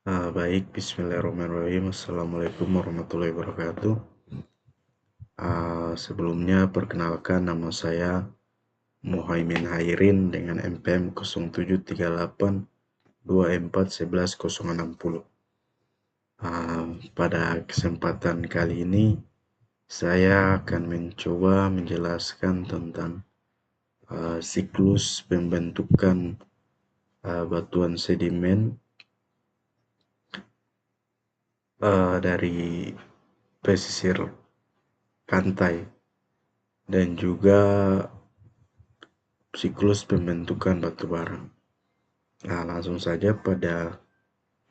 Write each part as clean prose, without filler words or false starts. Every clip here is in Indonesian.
Baik, bismillahirrahmanirrahim. Assalamualaikum warahmatullahi wabarakatuh. Sebelumnya perkenalkan nama saya Muhaimin Hairin dengan NPM 073824111060. Pada kesempatan kali ini saya akan mencoba menjelaskan tentang siklus pembentukan batuan sedimen dari pesisir pantai dan juga siklus pembentukan batu bara. Langsung saja pada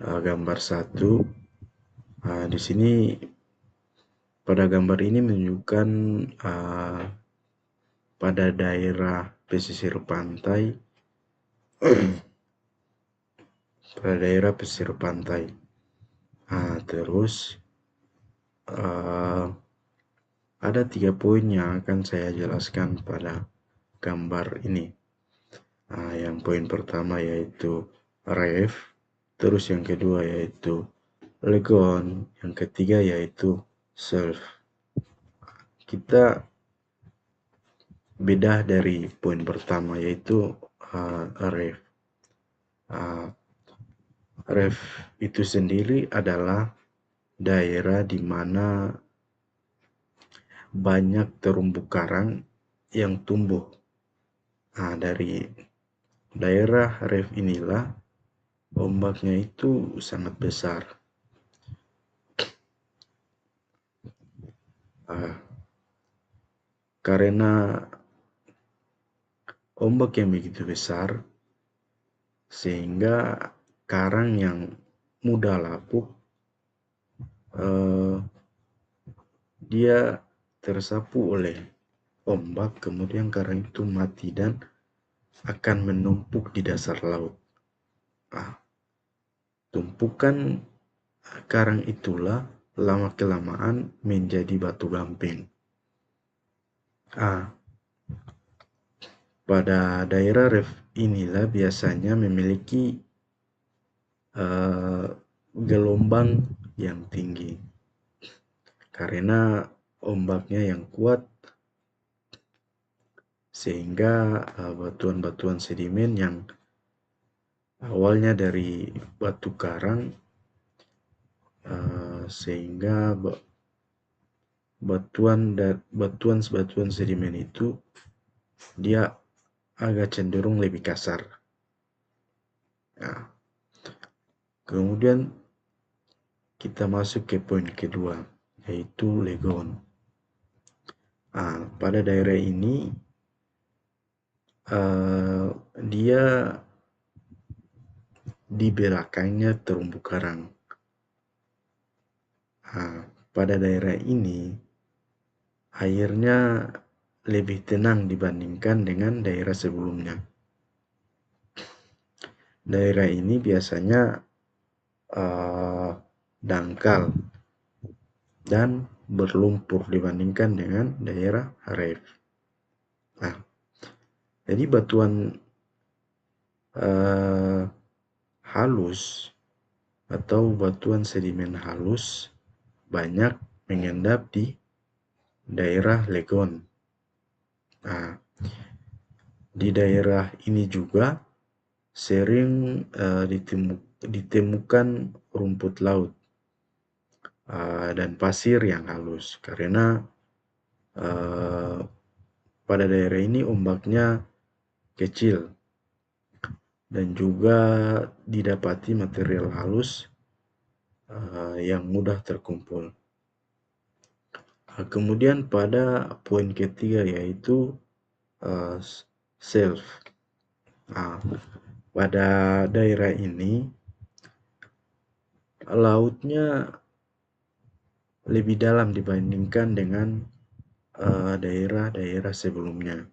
gambar 1. Di sini pada gambar ini menunjukkan pada daerah pesisir pantai, pada daerah pesisir pantai. Terus ada 3 poin yang akan saya jelaskan pada gambar ini. Yang poin pertama yaitu ref, terus yang kedua yaitu lagoon, yang ketiga yaitu self. Kita beda dari poin pertama yaitu ref. Ref itu sendiri adalah daerah di mana banyak terumbu karang yang tumbuh. Dari daerah ref inilah ombaknya itu sangat besar. Karena ombak yang begitu besar, sehingga karang yang mudah lapuk dia tersapu oleh ombak, kemudian karang itu mati dan akan menumpuk di dasar laut. Tumpukan karang itulah lama-kelamaan menjadi batu gamping. Pada daerah ref inilah biasanya memiliki gelombang yang tinggi karena ombaknya yang kuat, sehingga batuan-batuan sedimen yang awalnya dari batu karang sehingga batuan sedimen itu dia agak cenderung lebih kasar. Kemudian kita masuk ke poin kedua yaitu lagoon. Pada daerah ini dia di belakangnya terumbu karang. Pada daerah ini airnya lebih tenang dibandingkan dengan daerah sebelumnya. Daerah ini biasanya dangkal dan berlumpur dibandingkan dengan daerah ref. Jadi batuan halus atau batuan sedimen halus banyak mengendap di daerah lagoon. Di daerah ini juga sering ditemukan rumput laut dan pasir yang halus karena pada daerah ini ombaknya kecil dan juga didapati material halus yang mudah terkumpul. Kemudian pada poin ketiga yaitu self. Pada daerah ini lautnya lebih dalam dibandingkan dengan daerah-daerah sebelumnya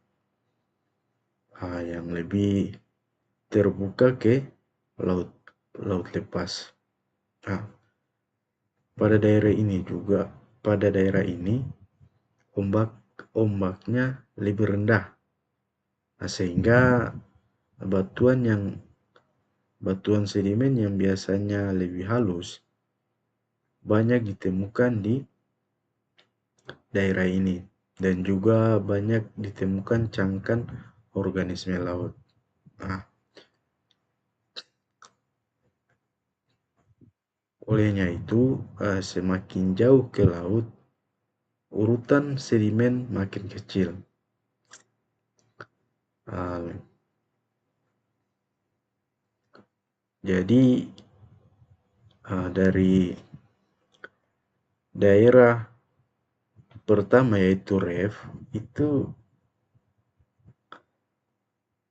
yang lebih terbuka ke laut lepas. Pada daerah ini ombaknya lebih rendah, sehingga batuan yang batuan sedimen yang biasanya lebih halus banyak ditemukan di daerah ini, dan juga banyak ditemukan cangkang organisme laut. Nah, olehnya itu, semakin jauh ke laut, urutan sedimen makin kecil. Jadi dari daerah pertama yaitu reef, itu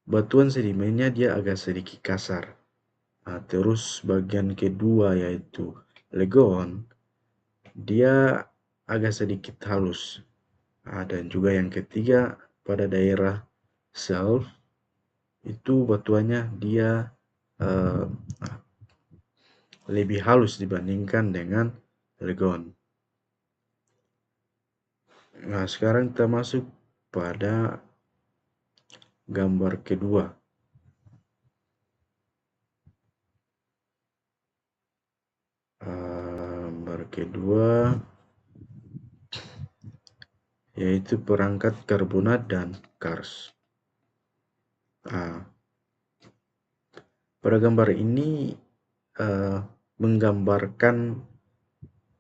batuan sedimennya dia agak sedikit kasar. Terus bagian kedua yaitu lagoon, dia agak sedikit halus. Dan juga yang ketiga pada daerah shelf, itu batuannya dia uh, lebih halus dibandingkan dengan lagoon. Nah, sekarang kita masuk pada gambar kedua. Gambar kedua yaitu perangkat karbonat dan karst. Pada gambar ini menggambarkan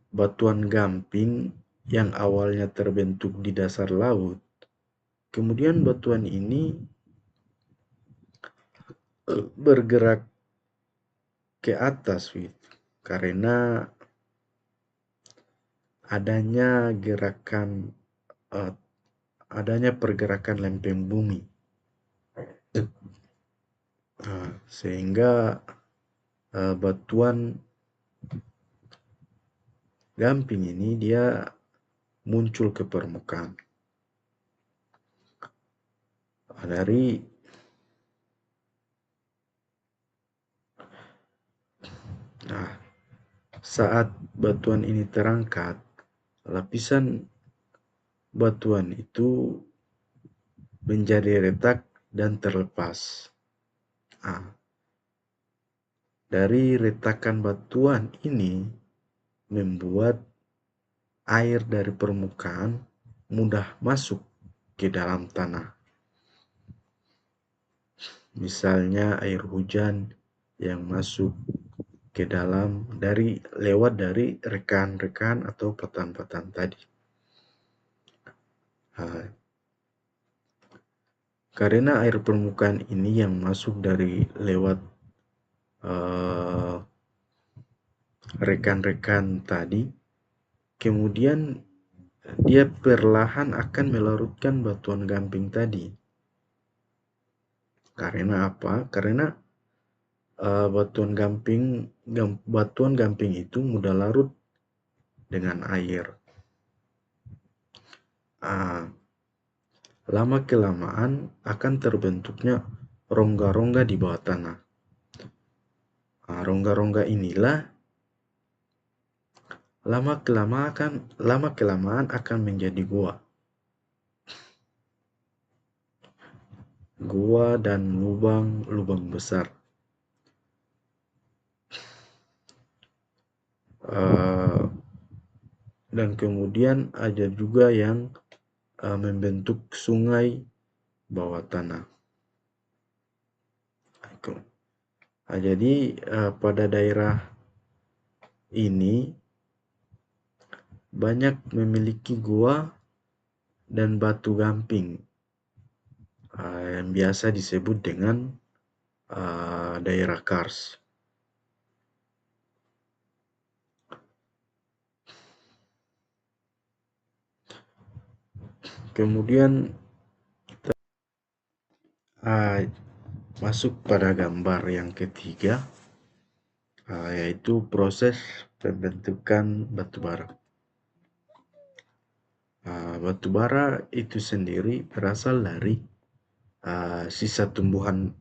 batuan gamping yang awalnya terbentuk di dasar laut. Kemudian batuan ini bergerak ke atas karena adanya pergerakan lempeng bumi. Sehingga batuan gamping ini dia muncul ke permukaan. Saat batuan ini terangkat, lapisan batuan itu menjadi retak dan terlepas. Dari retakan batuan ini membuat air dari permukaan mudah masuk ke dalam tanah. Misalnya air hujan yang masuk ke dalam lewat dari rekan-rekan atau patahan-patahan tadi. Karena air permukaan ini yang masuk lewat rekan-rekan tadi, kemudian dia perlahan akan melarutkan batuan gamping tadi. Karena apa? Karena batuan gamping itu mudah larut dengan air. Lama-kelamaan akan terbentuknya rongga-rongga di bawah tanah. Rongga-rongga inilah lama-kelamaan akan menjadi gua. Gua dan lubang-lubang besar. Dan kemudian ada juga yang membentuk sungai bawah tanah. Jadi pada daerah ini banyak memiliki gua dan batu gamping yang biasa disebut dengan daerah karst. Kemudian masuk pada gambar yang ketiga, yaitu proses pembentukan batu bara. Batu bara itu sendiri berasal dari sisa tumbuhan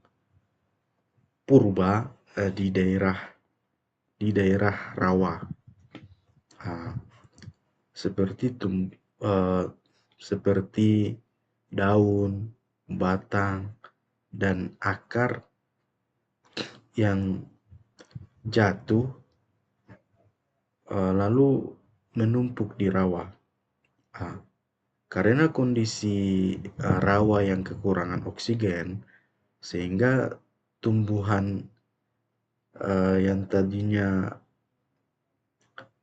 purba di daerah rawa, seperti daun, batang, dan akar yang jatuh lalu menumpuk di rawa. Karena kondisi rawa yang kekurangan oksigen, sehingga tumbuhan yang tadinya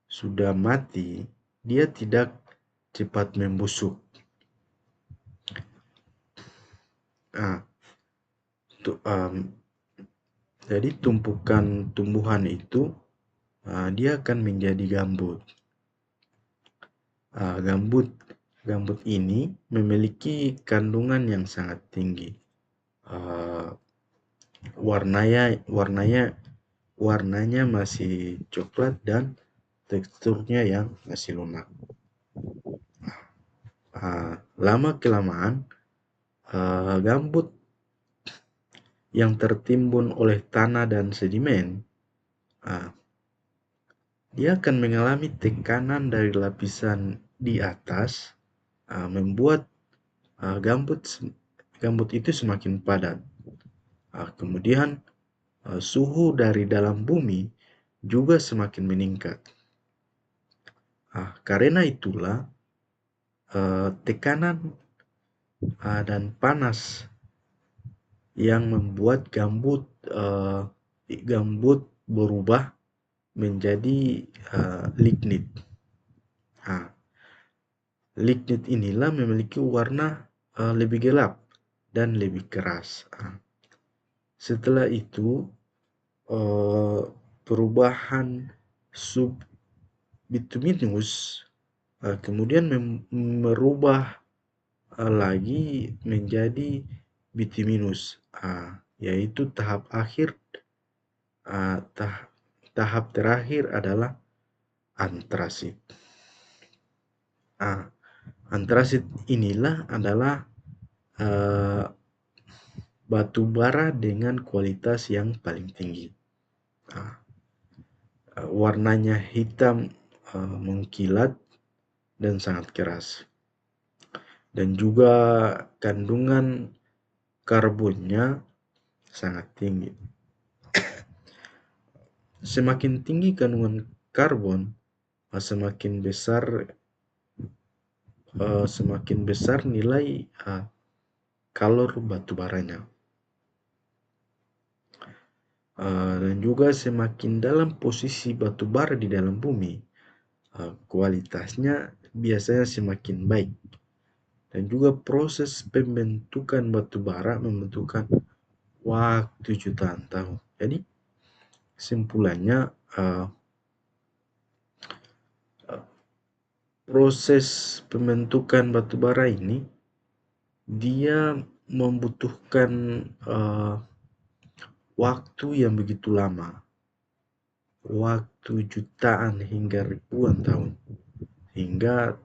sudah mati, dia tidak cepat membusuk. Jadi tumpukan tumbuhan itu dia akan menjadi gambut. Gambut ini memiliki kandungan yang sangat tinggi. Warnanya masih coklat dan teksturnya yang masih lunak. Lama kelamaan gambut yang tertimbun oleh tanah dan sedimen, dia akan mengalami tekanan dari lapisan di atas, membuat gambut itu semakin padat. Kemudian suhu dari dalam bumi juga semakin meningkat. Karena itulah tekanan dan panas yang membuat gambut berubah menjadi lignit. Lignit inilah memiliki warna lebih gelap dan lebih keras. Setelah itu perubahan subbituminus kemudian merubah lagi menjadi bituminus, yaitu tahap terakhir adalah antrasit. Antrasit inilah adalah batu bara dengan kualitas yang paling tinggi. Warnanya hitam mengkilat dan sangat keras. Dan juga kandungan karbonnya sangat tinggi. Semakin tinggi kandungan karbon, semakin besar nilai kalor batu baranya. Dan juga semakin dalam posisi batu bara di dalam bumi, kualitasnya biasanya semakin baik. Dan juga proses pembentukan batu bara membutuhkan waktu jutaan tahun. Jadi kesimpulannya, proses pembentukan batu bara ini dia membutuhkan waktu yang begitu lama, waktu jutaan hingga ribuan tahun, hingga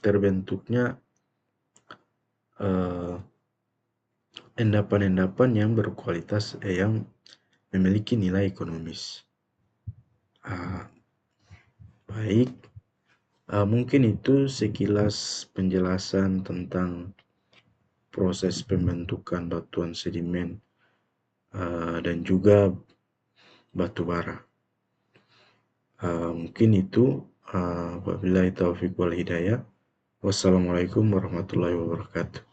terbentuknya endapan-endapan yang berkualitas, yang memiliki nilai ekonomis. Baik, mungkin itu sekilas penjelasan tentang proses pembentukan batuan sedimen dan juga batu bara. Mungkin itu. Wabillahi taufiq wal hidayah. Wassalamualaikum warahmatullahi wabarakatuh.